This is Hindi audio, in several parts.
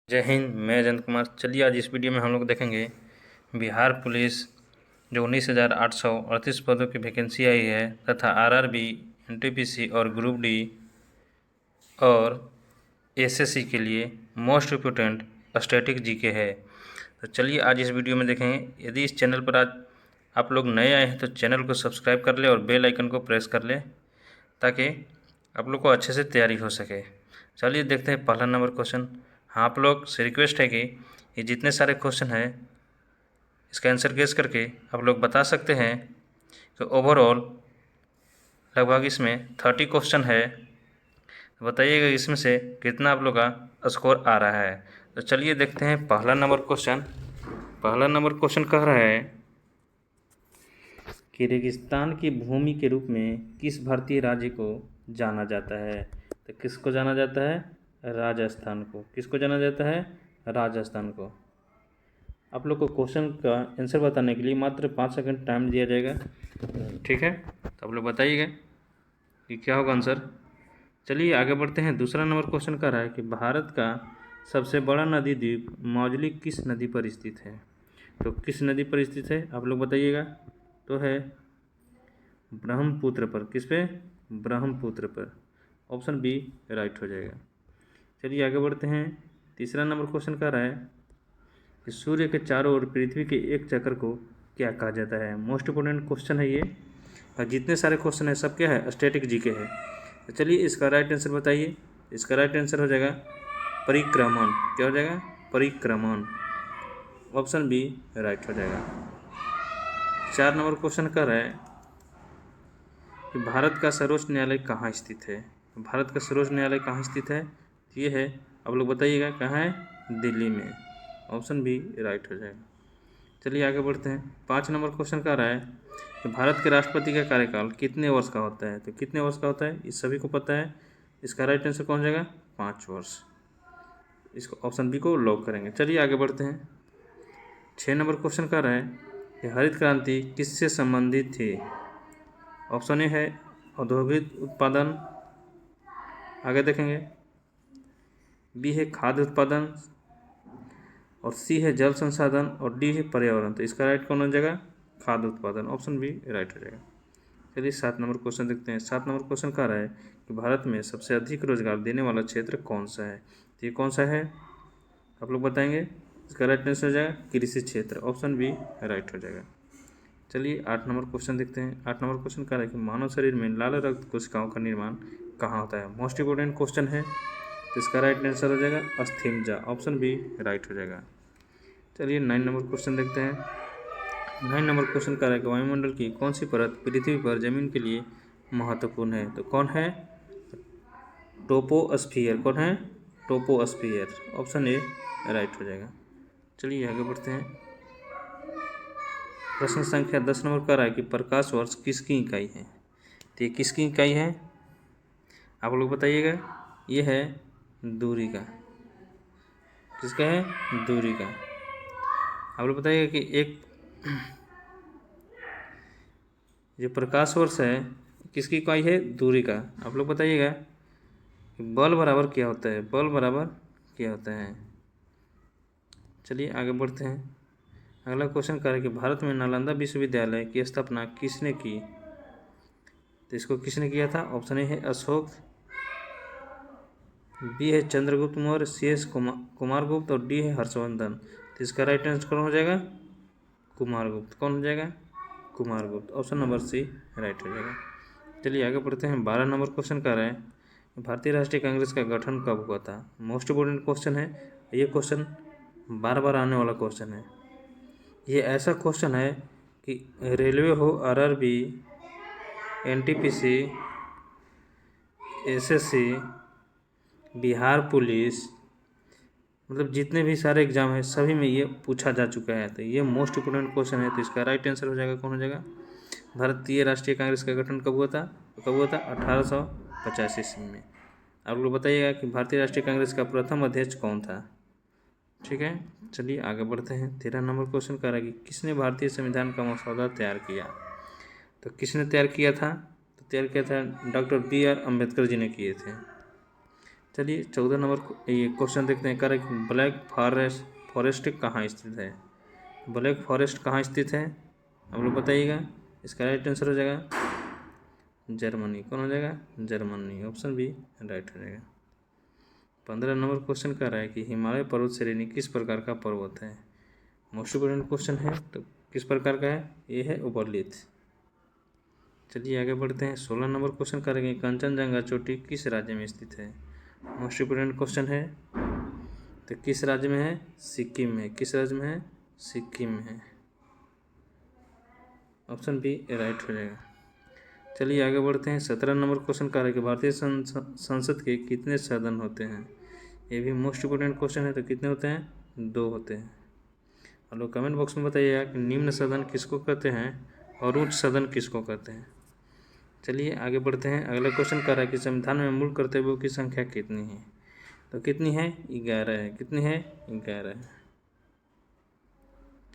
जय हिंद। मैं अजंत कुमार। चलिए आज इस वीडियो में हम लोग देखेंगे बिहार पुलिस जो 19,838 पदों की वैकेंसी आई है तथा आरआरबी, एनटीपीसी और ग्रुप डी और एसएससी के लिए मोस्ट इम्पोर्टेंट स्टैटिक जीके है। तो चलिए आज इस वीडियो में देखेंगे। यदि इस चैनल पर आज आप लोग नए आए हैं तो चैनल को सब्सक्राइब कर ले और बेल आइकन को प्रेस कर ले ताकि आप लोग को अच्छे से तैयारी हो सके। चलिए देखते हैं पहला नंबर क्वेश्चन। हाँ, आप लोग से रिक्वेस्ट है कि ये जितने सारे क्वेश्चन हैं इसका आंसर गेस करके आप लोग बता सकते हैं। तो ओवरऑल लगभग इसमें 30 क्वेश्चन है। तो बताइएगा इसमें से कितना आप लोग का स्कोर आ रहा है। तो चलिए देखते हैं पहला नंबर क्वेश्चन। पहला नंबर क्वेश्चन कह रहा है कि रेगिस्तान की भूमि के रूप में किस भारतीय राज्य को जाना जाता है। तो किसको जाना जाता है? राजस्थान को। किसको जाना जाता है? राजस्थान को। आप लोग को क्वेश्चन का आंसर बताने के लिए मात्र 5 सेकंड टाइम दिया जाएगा, ठीक है? तो आप लोग बताइएगा कि क्या होगा आंसर। चलिए आगे बढ़ते हैं। दूसरा नंबर क्वेश्चन कर रहा है कि भारत का सबसे बड़ा नदी द्वीप मौजली किस नदी पर स्थित है। तो किस नदी पर स्थित है आप लोग बताइएगा। तो है ब्रह्मपुत्र पर। किस पे? ब्रह्मपुत्र पर। ऑप्शन बी राइट हो जाएगा। चलिए आगे बढ़ते हैं। तीसरा नंबर क्वेश्चन कह रहा है कि सूर्य के चारों ओर पृथ्वी के एक चक्र को क्या कहा जाता है। मोस्ट इम्पोर्टेंट क्वेश्चन है ये, और जितने सारे क्वेश्चन है सब क्या है? स्टैटिक जीके है। तो चलिए इसका राइट आंसर बताइए। इसका राइट आंसर हो जाएगा परिक्रमण। क्या हो जाएगा? परिक्रमण। ऑप्शन बी राइट हो जाएगा। 4 नंबर क्वेश्चन कर रहा है कि भारत का सर्वोच्च न्यायालय कहाँ स्थित है। भारत का सर्वोच्च न्यायालय कहाँ स्थित है? ये है, आप लोग बताइएगा कहाँ है? दिल्ली में। ऑप्शन बी राइट हो जाएगा। चलिए आगे बढ़ते हैं। 5 नंबर क्वेश्चन का रहा है कि भारत के राष्ट्रपति का कार्यकाल कितने वर्ष का होता है। तो कितने वर्ष का होता है इस सभी को पता है। इसका राइट आंसर कौन जाएगा? 5 वर्ष। इसको ऑप्शन बी को लॉक करेंगे। चलिए आगे बढ़ते हैं। 6 नंबर क्वेश्चन का रहा है कि हरित क्रांति किससे संबंधित थी। ऑप्शन ए है औद्योगिक उत्पादन, आगे देखेंगे, बी है खाद्य उत्पादन, और सी है जल संसाधन, और डी है पर्यावरण। तो इसका राइट कौन हो जाएगा? खाद्य उत्पादन। ऑप्शन बी राइट हो जाएगा। चलिए 7 नंबर क्वेश्चन देखते हैं। 7 नंबर क्वेश्चन कह रहा है कि भारत में सबसे अधिक रोजगार देने वाला क्षेत्र कौन सा है। तो ये कौन सा है आप लोग बताएंगे। इसका राइट आंसर हो जाएगा कृषि क्षेत्र। ऑप्शन बी राइट हो जाएगा। चलिए 8 नंबर क्वेश्चन देखते हैं। 8 नंबर क्वेश्चन कह रहा है कि मानव शरीर में लाल रक्त कोशिकाओं का निर्माण कहाँ होता है। मोस्ट इंपोर्टेंट क्वेश्चन है। तो इसका राइट आंसर हो जाएगा अस्थिमज्जा। ऑप्शन बी राइट हो जाएगा। चलिए 9 नंबर क्वेश्चन देखते हैं। 9 नंबर क्वेश्चन कह रहा है कि वायुमंडल की कौन सी परत पृथ्वी पर जमीन के लिए महत्वपूर्ण है। तो कौन है? टोपोस्फियर। कौन है? टोपोस्फियर। ऑप्शन ए राइट हो जाएगा। चलिए आगे बढ़ते हैं। प्रश्न संख्या 10 नंबर कह रहा है कि प्रकाश वर्ष किसकी इकाई है। तो ये किसकी इकाई है आप लोग बताइएगा। ये है दूरी का। किसका है? दूरी का। आप लोग बताइएगा कि एक जो प्रकाश वर्ष है किसकी इकाई है? दूरी का। आप लोग बताइएगा कि बल बराबर क्या होता है। बल बराबर क्या होता है। चलिए आगे बढ़ते हैं। अगला क्वेश्चन कह रहा है कि भारत में नालंदा विश्वविद्यालय की स्थापना किसने की। तो इसको किसने किया था? ऑप्शन ए है अशोक, बी है चंद्रगुप्त मौर्य, सी एस कुमारगुप्त, और डी है हर्षवर्धन। तो इसका राइट आंसर कौन हो जाएगा? कुमारगुप्त। कौन हो जाएगा? Kumaragupta. Option number C right हो जाएगा। चलिए आगे बढ़ते हैं। 12 नंबर क्वेश्चन कर रहे हैं भारतीय राष्ट्रीय कांग्रेस का गठन कब हुआ था। मोस्ट इम्पोर्टेंट क्वेश्चन है ये। क्वेश्चन बार बार आने वाला क्वेश्चन है। ये ऐसा क्वेश्चन है कि रेलवे हो, RRB, NTPC, SSC, Bihar police, मतलब जितने भी सारे एग्जाम है सभी में ये पूछा जा चुका है। तो ये मोस्ट इम्पोर्टेंट क्वेश्चन है। तो इसका राइट आंसर हो जाएगा, कौन हो जाएगा? भारतीय राष्ट्रीय कांग्रेस का गठन कब हुआ था? तो कब हुआ था? 1885 ईस्वी में। आप लोग बताइएगा कि भारतीय राष्ट्रीय कांग्रेस का प्रथम अध्यक्ष कौन था। ठीक है, चलिए आगे बढ़ते हैं। 13 नंबर क्वेश्चन कह रहा है कि किसने भारतीय संविधान का मसौदा तैयार किया। तो किसने तैयार किया था? तो तैयार किया था doctor B are Ambedkar ji ने किए थे। चलिए 14 नंबर ये क्वेश्चन देखते हैं। करेक्ट, ब्लैक फॉरेस्ट कहाँ स्थित है? ब्लैक फॉरेस्ट कहाँ स्थित है आप लोग बताइएगा। इसका राइट आंसर हो जाएगा जर्मनी। कौन हो जाएगा? जर्मनी। ऑप्शन बी राइट हो जाएगा। 15 नंबर क्वेश्चन कह रहा है कि हिमालय पर्वत श्रेणी किस प्रकार का पर्वत है? मोस्ट इम्पोर्टेंट क्वेश्चन है, तो किस प्रकार का है? ये है उपरलित। चलिए आगे बढ़ते हैं। 16 नंबर क्वेश्चन करेंगे, कंचनजंगा चोटी किस राज्य में स्थित है? मोस्ट इम्पोर्टेंट क्वेश्चन है, तो किस राज्य में है? सिक्किम में। किस राज्य में है? सिक्किम में है। ऑप्शन बी राइट हो जाएगा। चलिए आगे बढ़ते हैं। 17 नंबर क्वेश्चन कह रहा है कि भारतीय संसद के कितने सदन होते हैं? ये भी मोस्ट इम्पोर्टेंट क्वेश्चन है, तो कितने होते हैं? 2 होते हैं। आप लोग कमेंट बॉक्स में बताइएगा कि निम्न सदन किसको कहते हैं और उच्च सदन किसको कहते हैं। चलिए आगे बढ़ते हैं। अगला क्वेश्चन कह रहा है कि संविधान में मूल कर्तव्यों की संख्या कितनी है? तो कितनी है? 11 है। कितनी है? 11 है।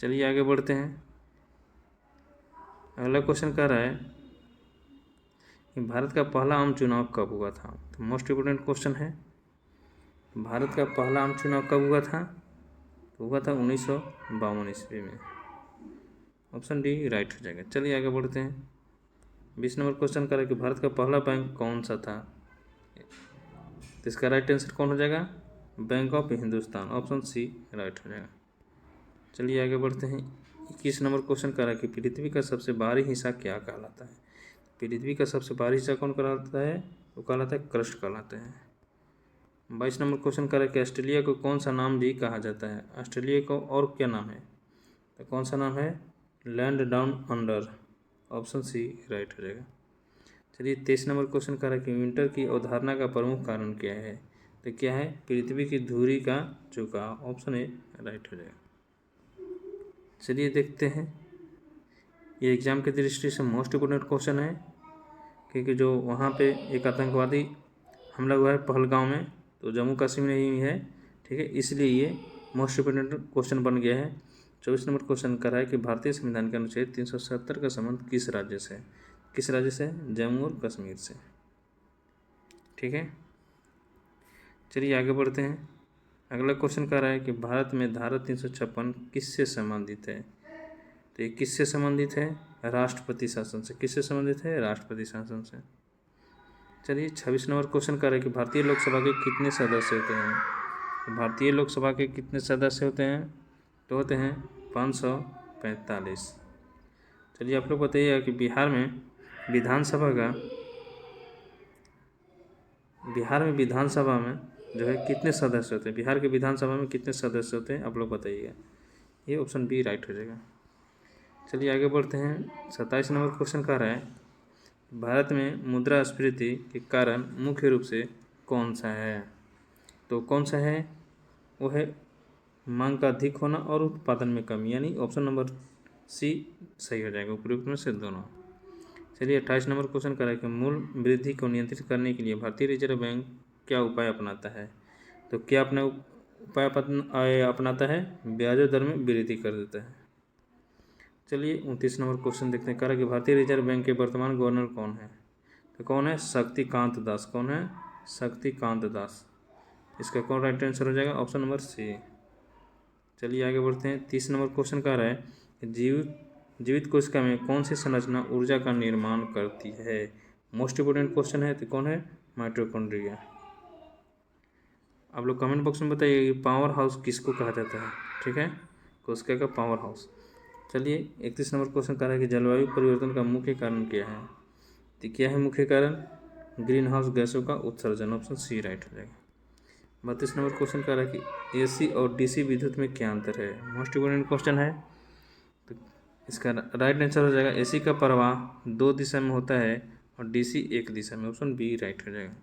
चलिए आगे बढ़ते हैं। अगला क्वेश्चन कह रहा है कि भारत का पहला आम चुनाव कब हुआ था? तो मोस्ट इम्पोर्टेंट क्वेश्चन है, भारत का पहला आम चुनाव कब हुआ था? तो हुआ था 1952 ईस्वी में। ऑप्शन डी राइट हो जाएगा। चलिए आगे बढ़ते हैं। 20 नंबर क्वेश्चन कर रहा है कि भारत का पहला बैंक कौन सा था? तो इसका राइट आंसर कौन हो जाएगा? Bank of Hindustan. Option C right हो जाएगा। चलिए आगे बढ़ते हैं। 21 नंबर क्वेश्चन कर रहा है कि पृथ्वी का सबसे बाहरी हिस्सा क्या कहलाता है? पृथ्वी का सबसे बाहरी हिस्सा कौन कहलाता है? वो कहलाता है क्रस्ट कहलाता है। 22 नंबर क्वेश्चन कर रहा है कि ऑस्ट्रेलिया को कौन सा नाम भी कहा जाता है? ऑस्ट्रेलिया को और क्या नाम है? तो कौन सा नाम है? Land down under. Option C right हो जाएगा। चलिए 23 नंबर क्वेश्चन कर रहा है कि विंटर की अवधारणा का प्रमुख कारण क्या है? तो क्या है? पृथ्वी की धुरी का झुकाव। ऑप्शन ए राइट हो जाएगा। चलिए देखते हैं। ये एग्जाम की दृष्टि से मोस्ट इम्पोर्टेंट क्वेश्चन है, क्योंकि जो वहाँ पे एक आतंकवादी हमला हुआ है पहलगांव में, तो जम्मू कश्मीर में ही है, ठीक है, इसलिए ये मोस्ट इम्पोर्टेंट क्वेश्चन बन गया है। 24 नंबर क्वेश्चन कर रहा है कि भारतीय संविधान के अनुच्छेद 370 का संबंध किस राज्य से? किस राज्य से? जम्मू और कश्मीर से। ठीक है, चलिए आगे बढ़ते हैं। अगला क्वेश्चन कह रहा है कि भारत में धारा 356 किससे संबंधित है? तो ये किससे संबंधित है? राष्ट्रपति शासन से। किससे संबंधित है? राष्ट्रपति शासन से। चलिए 26 नंबर क्वेश्चन कर रहे हैं कि भारतीय लोकसभा के कितने सदस्य होते हैं? तो भारतीय लोकसभा के कितने सदस्य होते हैं? तो होते हैं 545। चलिए आप लोग बताइएगा कि बिहार में विधानसभा में जो है कितने सदस्य होते हैं? बिहार के विधानसभा में कितने सदस्य होते हैं? आप लोग बताइएगा। ये ऑप्शन बी राइट हो जाएगा। चलिए आगे बढ़ते हैं। 27 नंबर क्वेश्चन कह रहा है भारत में मुद्रास्फीति के कारण मुख्य रूप से कौन सा है? तो कौन सा है? वो है मांग का अधिक होना और उत्पादन में कमी, यानी ऑप्शन नंबर सी सही हो जाएगा, उपयुक्त में से दोनों। चलिए 28 नंबर क्वेश्चन कर रहा है कि मूल वृद्धि को नियंत्रित करने के लिए भारतीय रिजर्व बैंक क्या उपाय अपनाता है? तो क्या अपने उपाय अपनाता है? ब्याज दर में वृद्धि कर देता है। चलिए 29 नंबर क्वेश्चन देखते हैं। कह रहा है कि भारतीय रिजर्व बैंक के वर्तमान गवर्नर कौन है? तो कौन है? शक्तिकांत दास। कौन है? शक्तिकांत दास। इसका कौन राइट आंसर हो जाएगा? Option number C. चलिए आगे बढ़ते हैं। 30 नंबर क्वेश्चन कह रहा है कि जीवित कोशिका में कौन सी संरचना ऊर्जा का निर्माण करती है? मोस्ट इम्पोर्टेंट क्वेश्चन है, तो कौन है? माइटोकॉन्ड्रिया। आप लोग कमेंट बॉक्स में बताइए कि पावर हाउस किसको कहा जाता है? ठीक है, कोशिका का पावर हाउस। चलिए 31 नंबर क्वेश्चन कह रहा है कि जलवायु परिवर्तन का मुख्य कारण क्या है? तो क्या है मुख्य कारण? ग्रीन हाउस गैसों का उत्सर्जन। ऑप्शन सी राइट हो जाएगा। 32 नंबर क्वेश्चन कह रहा है कि एसी और डीसी विद्युत में क्या अंतर है? मोस्ट इम्पोर्टेंट क्वेश्चन है, तो इसका राइट आंसर हो जाएगा एसी का प्रवाह 2 दिशा में होता है और डीसी 1 दिशा में। ऑप्शन बी राइट हो जाएगा।